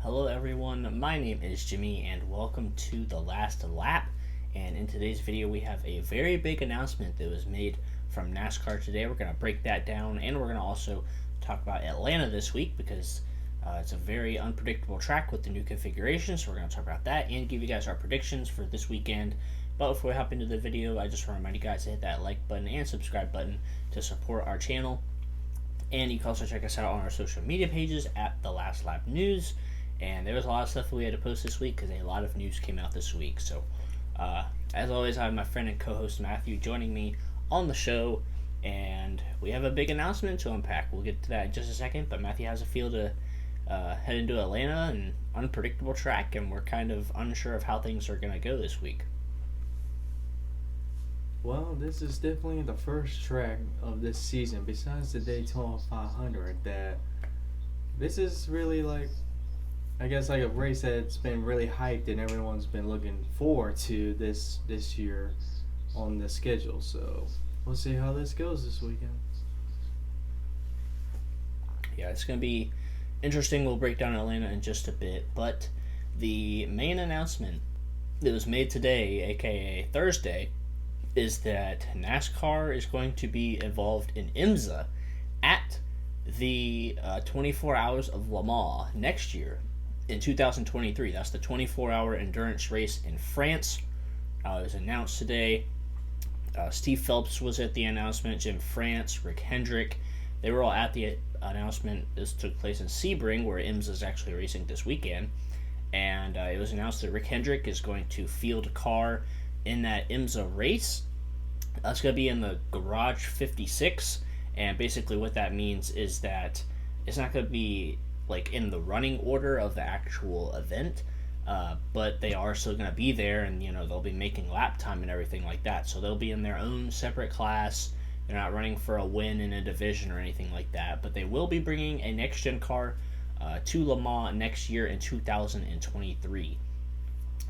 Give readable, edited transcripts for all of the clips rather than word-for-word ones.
Hello everyone, my name is Jimmy and welcome to The Last Lap. And in today's video we have a very big announcement that was made from NASCAR today. We're going to break that down and we're going to also talk about Atlanta this week because it's a very unpredictable track with the new configuration. So we're going to talk about that and give you guys our predictions for this weekend. But before we hop into the video, I just want to remind you guys to hit that like button and subscribe button to support our channel. And you can also check us out on our social media pages at The Last Lap News. And there was a lot of stuff that we had to post this week because a lot of news came out this week. So, as always, I have my friend and co-host Matthew joining me on the show. And we have a big announcement to unpack. We'll get to that in just a second. But Matthew has a feel to head into Atlanta, an unpredictable track. And we're kind of unsure of how things are going to go this week. Well, this is definitely the first track of this season, besides the Daytona 500, that this is really like a race that's been really hyped and everyone's been looking forward to this year on the schedule. So we'll see how this goes this weekend. Yeah, it's going to be interesting. We'll break down Atlanta in just a bit, but the main announcement that was made today, aka Thursday, is that NASCAR is going to be involved in IMSA at the 24 Hours of Le Mans next year in 2023. That's the 24-hour endurance race in France. It was announced today. Steve Phelps was at the announcement, Jim France, Rick Hendrick. They were all at the announcement. This took place in Sebring, where IMSA is actually racing this weekend. And it was announced that Rick Hendrick is going to field a car in that IMSA race. It's going to be in the Garage 56, and basically what that means is that it's not going to be like in the running order of the actual event, but they are still going to be there, and they'll be making lap time and everything like that, so they'll be in their own separate class. They're not running for a win in a division or anything like that, but they will be bringing a next-gen car to Le Mans next year in 2023.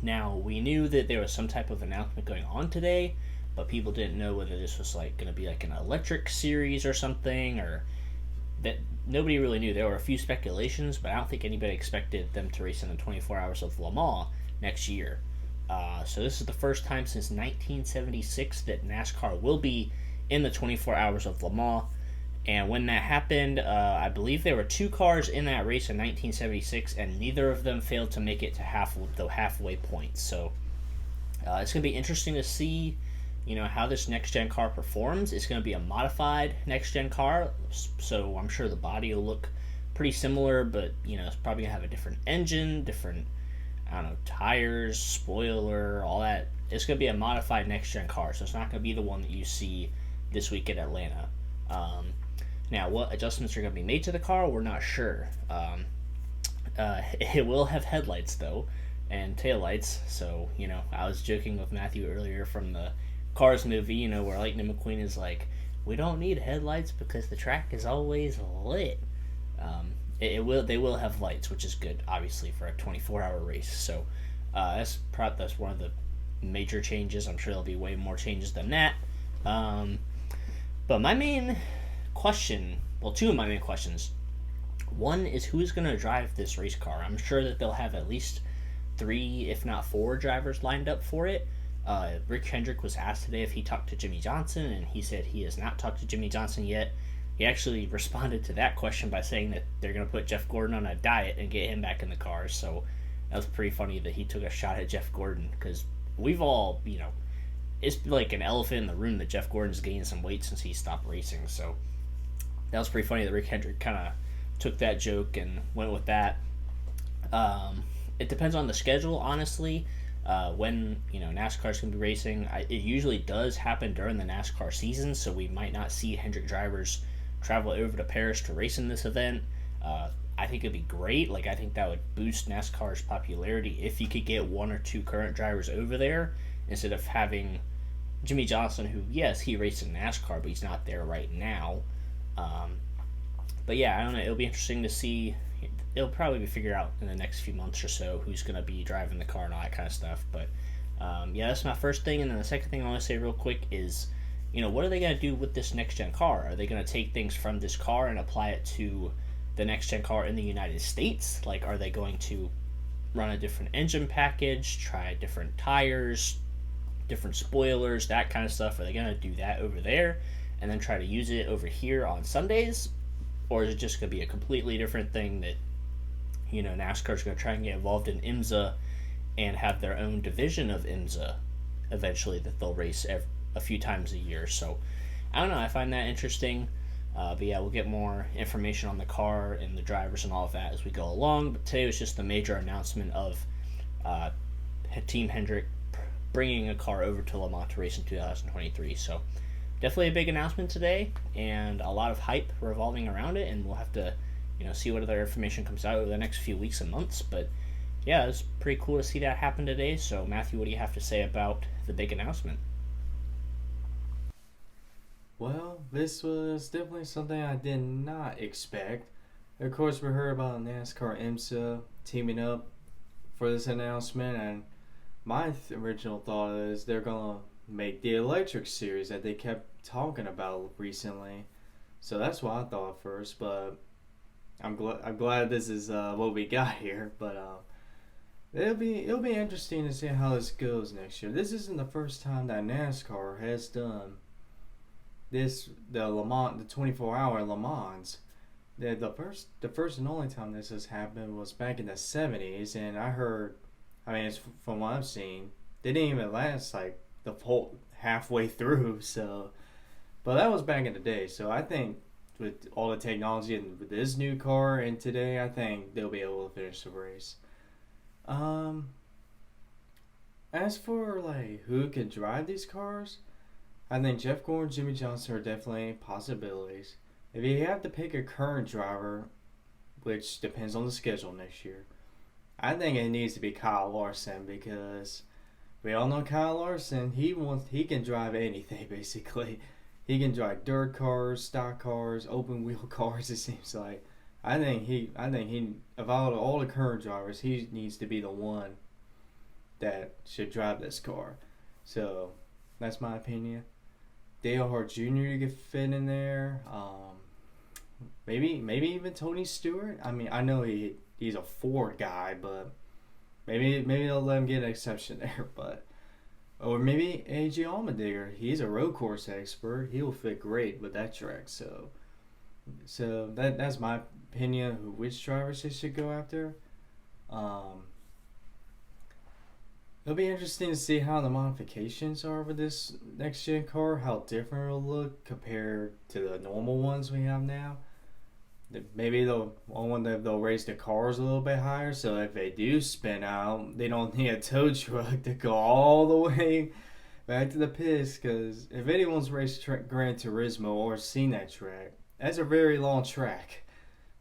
Now, we knew that there was some type of announcement going on today, but people didn't know whether this was going to be like an electric series or something, or that nobody really knew. There were a few speculations, but I don't think anybody expected them to race in the 24 Hours of Le Mans next year. So this is the first time since 1976 that NASCAR will be in the 24 Hours of Le Mans. And when that happened, I believe there were two cars in that race in 1976, and neither of them failed to make it to the halfway point. So it's going to be interesting to see, how this next-gen car performs. It's going to be a modified next-gen car, so I'm sure the body will look pretty similar, but, it's probably going to have a different engine, different, tires, spoiler, all that. It's going to be a modified next-gen car, so it's not going to be the one that you see this week at Atlanta. Now, what adjustments are going to be made to the car, we're not sure. It will have headlights, though, and taillights. So, I was joking with Matthew earlier from the Cars movie, where Lightning McQueen is like, we don't need headlights because the track is always lit. They will have lights, which is good, obviously, for a 24-hour race. So, that's one of the major changes. I'm sure there'll be way more changes than that. But my main question, two of my main questions. One is, who's going to drive this race car? I'm sure that they'll have at least 3, if not 4 drivers lined up for it. Rick Hendrick was asked today if he talked to Jimmy Johnson, and he said he has not talked to Jimmy Johnson yet. He actually responded to that question by saying that they're going to put Jeff Gordon on a diet and get him back in the car. So that was pretty funny that he took a shot at Jeff Gordon, because we've all, it's like an elephant in the room that Jeff Gordon's gained some weight since he stopped racing. So that was pretty funny that Rick Hendrick kind of took that joke and went with that. It depends on the schedule, honestly. When NASCAR's going to be racing, it usually does happen during the NASCAR season, so we might not see Hendrick drivers travel over to Paris to race in this event. I think it'd be great. I think that would boost NASCAR's popularity if you could get 1 or 2 current drivers over there instead of having Jimmy Johnson, who, yes, he raced in NASCAR, but he's not there right now. But yeah, I don't know. It'll be interesting to see. It'll probably be figured out in the next few months or so who's going to be driving the car and all that kind of stuff. But yeah, that's my first thing. And then the second thing I want to say real quick is, what are they going to do with this next-gen car? Are they going to take things from this car and apply it to the next gen car in the United States. Like, are they going to run a different engine package, try different tires, different spoilers, that kind of stuff? Are they going to do that over there and then try to use it over here on Sundays? Or is it just going to be a completely different thing that, NASCAR's going to try and get involved in IMSA and have their own division of IMSA eventually that they'll race a few times a year? So I don't know. I find that interesting. But yeah, we'll get more information on the car and the drivers and all of that as we go along. But today was just the major announcement of uh, Team Hendrick bringing a car over to Le Mans to race in 2023. So definitely a big announcement today, and a lot of hype revolving around it. And we'll have to, see what other information comes out over the next few weeks and months. But yeah, it's pretty cool to see that happen today. So Matthew, what do you have to say about the big announcement? Well, this was definitely something I did not expect. Of course, we heard about NASCAR and IMSA teaming up for this announcement, and my original thought is they're gonna make the electric series that they kept talking about recently. So that's what I thought at first, but I'm glad this is what we got here. But it'll be interesting to see how this goes next year. This isn't the first time that NASCAR has done the Le Mans, the 24-hour Le Mans. The first and only time this has happened was back in the 70s, and it's from what I've seen, they didn't even last like the whole halfway through. So, but that was back in the day. So I think with all the technology and with this new car and today, I think they'll be able to finish the race. Um, as for like who can drive these cars, I think Jeff Gordon, Jimmy Johnson are definitely possibilities. If you have to pick a current driver, which depends on the schedule next year, I think it needs to be Kyle Larson, because we all know Kyle Larson. He can drive anything basically. He can drive dirt cars, stock cars, open wheel cars. It seems like. I think he of all the current drivers, he needs to be the one that should drive this car. So that's my opinion. Dale Hart Jr. to get fit in there. Maybe even Tony Stewart. I mean, I know he's a Ford guy, but maybe they'll let him get an exception there. But or maybe AJ Allmendinger. He's a road course expert. He'll fit great with that track. So that's my opinion of which drivers they should go after. Um, It'll be interesting to see how the modifications are with this next gen car, how different it'll look compared to the normal ones we have now. Maybe they'll raise the cars a little bit higher, so if they do spin out, they don't need a tow truck to go all the way back to the pits. Because if anyone's raced Gran Turismo or seen that track, that's a very long track.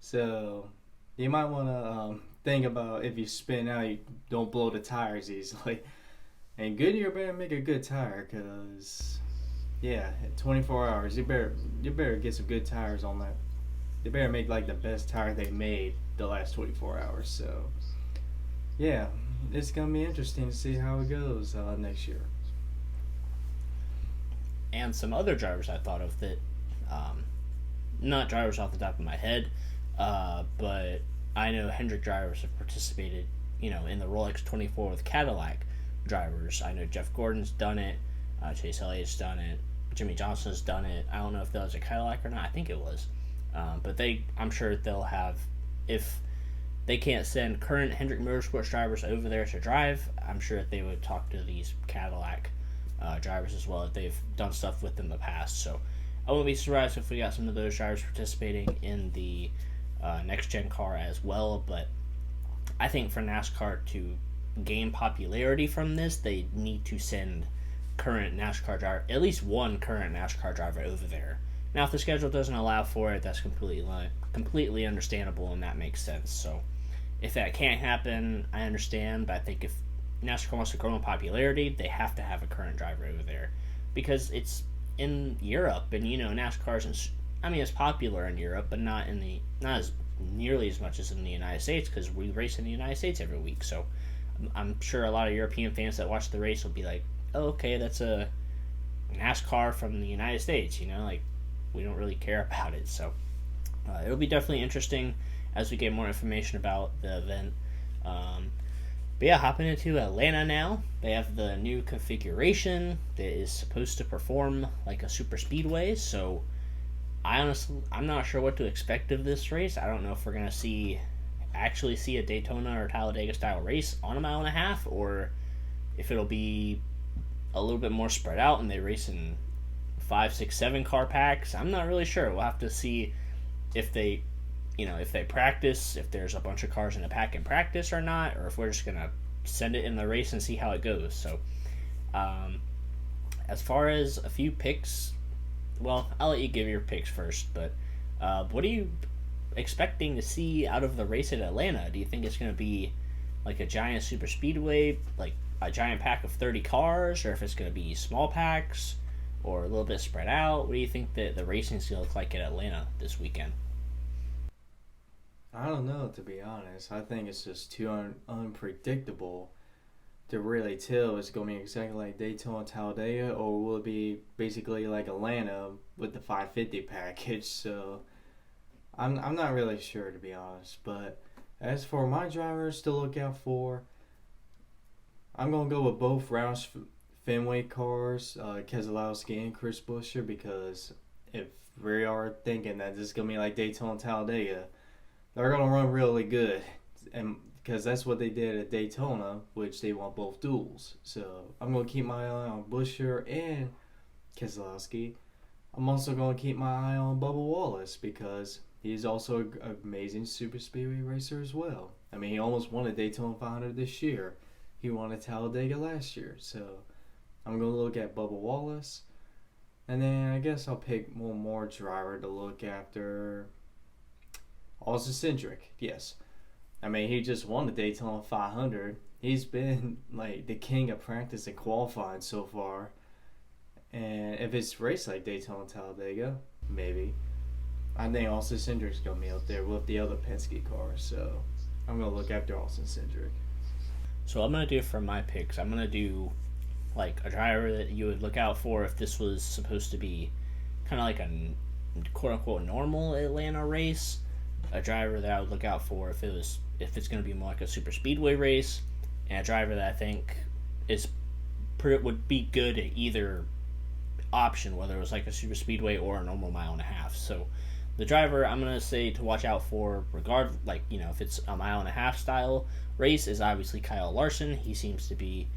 So you might want to think about, if you spin out, you don't blow the tires easily. And Goodyear better make a good tire, because yeah, 24 hours, you better get some good tires on that. They better make like the best tire they made the last 24 hours. So yeah, it's gonna be interesting to see how it goes next year. And some other drivers I thought of that, not drivers off the top of my head, but I know Hendrick drivers have participated, in the Rolex 24 with Cadillac drivers. I know Jeff Gordon's done it, Chase Elliott's done it, Jimmy Johnson's done it. I don't know if that was a Cadillac or not. I think it was. But I'm sure they'll have, if they can't send current Hendrick Motorsports drivers over there to drive, I'm sure that they would talk to these Cadillac drivers as well, if they've done stuff with them in the past. So I wouldn't be surprised if we got some of those drivers participating in the next gen car as well. But I think for NASCAR to gain popularity from this, they need to send current NASCAR driver, at least one current NASCAR driver over there. Now, if the schedule doesn't allow for it, that's completely understandable, and that makes sense. So if that can't happen, I understand. But I think if NASCAR wants to grow in popularity, they have to have a current driver over there, because it's in Europe, and NASCAR isn't. I mean, it's popular in Europe, but not as nearly as much as in the United States, because we race in the United States every week. So I'm sure a lot of European fans that watch the race will be like, "Oh, okay, that's a NASCAR from the United States." Like, we don't really care about it. So It'll be definitely interesting as we get more information about the event. But yeah, hopping into Atlanta now. They have the new configuration that is supposed to perform like a super speedway. So I'm not sure what to expect of this race. I don't know if we're gonna actually see a Daytona or Talladega style race on a mile and a half, or if it'll be a little bit more spread out and they race in 5, 6, 7 car packs. I'm not really sure. We'll have to see if they if they practice, if there's a bunch of cars in a pack in practice or not, or if we're just gonna send it in the race and see how it goes. So, as far as a few picks, well, I'll let you give your picks first. But what are you expecting to see out of the race at Atlanta? Do you think it's gonna be like a giant super speedway, like a giant pack of 30 cars, or if it's gonna be small packs, or a little bit spread out? What do you think that the racing's gonna look like at Atlanta this weekend? I don't know, to be honest. I think it's just too unpredictable to really tell. It's going to be exactly like Daytona Talladega, or will it be basically like Atlanta with the 550 package? So I'm not really sure, to be honest. But as for my drivers to look out for, I'm going to go with both Roush Fenway cars, Keselowski and Chris Buescher, because if we are thinking that this is going to be like Daytona Talladega, they're going to run really good, and because that's what they did at Daytona, which they won both duels. So I'm going to keep my eye on Buescher and Keselowski. I'm also going to keep my eye on Bubba Wallace, because he's also an amazing super speedway racer as well. I mean, he almost won a Daytona 500 this year. He won a Talladega last year. So I'm going to look at Bubba Wallace. And then I guess I'll pick one more driver to look after. Austin Cindric, yes. I mean, he just won the Daytona 500. He's been like the king of practice and qualifying so far. And if it's raced like Daytona Talladega, maybe. I think Austin Cindric's going to be out there with the other Penske cars. So I'm going to look after Austin Cindric. So I'm going to do for my picks, I'm going to do like a driver that you would look out for if this was supposed to be kind of like a quote-unquote normal Atlanta race. A driver that I would look out for if it's going to be more like a super speedway race, and a driver that I think would be good at either option, whether it was like a super speedway or a normal mile and a half. So the driver I'm going to say to watch out for, if it's a mile and a half style race, is obviously Kyle Larson. He seems to be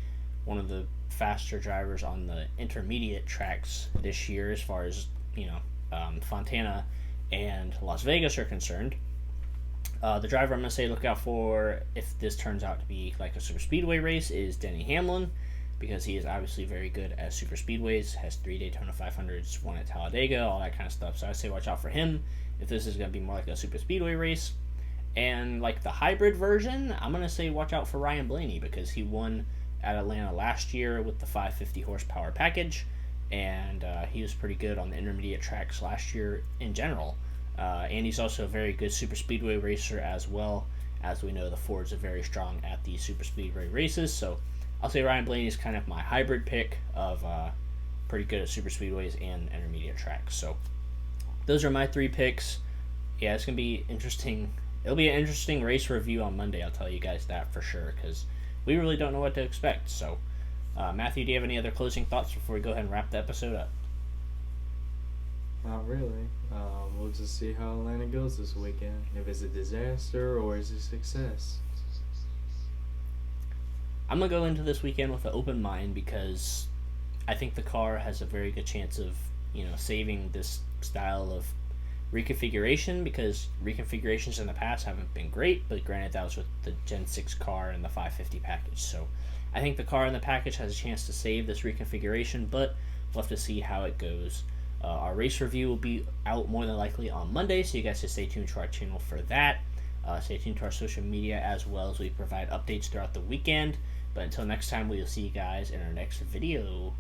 one of the faster drivers on the intermediate tracks this year, as far as Fontana and Las Vegas are concerned. The driver I'm going to say look out for if this turns out to be like a super speedway race is Denny Hamlin, because he is obviously very good at super speedways, has 3 Daytona 500s, 1 at Talladega, all that kind of stuff. So I say watch out for him if this is going to be more like a super speedway race. And like the hybrid version, I'm going to say watch out for Ryan Blaney, because he won at Atlanta last year with the 550 horsepower package, and he was pretty good on the intermediate tracks last year in general. And he's also a very good super speedway racer as well. As we know, the Fords are very strong at the super speedway races. So I'll say Ryan Blaney is kind of my hybrid pick of pretty good at super speedways and intermediate tracks. So those are my 3 picks. Yeah, it's going to be interesting. It'll be an interesting race review on Monday, I'll tell you guys that for sure, because we really don't know what to expect. So, Matthew, do you have any other closing thoughts before we go ahead and wrap the episode up? Not really. We'll just see how Atlanta goes this weekend. If it's a disaster or is it a success. I'm going to go into this weekend with an open mind, because I think the car has a very good chance of, saving this style of reconfiguration, because reconfigurations in the past haven't been great, but granted that was with the Gen 6 car and the 550 package. So I think the car in the package has a chance to save this reconfiguration, but we'll have to see how it goes. Our race review will be out more than likely on Monday, so you guys should stay tuned to our channel for that. Stay tuned to our social media as well, as we provide updates throughout the weekend. But until next time, we will see you guys in our next video.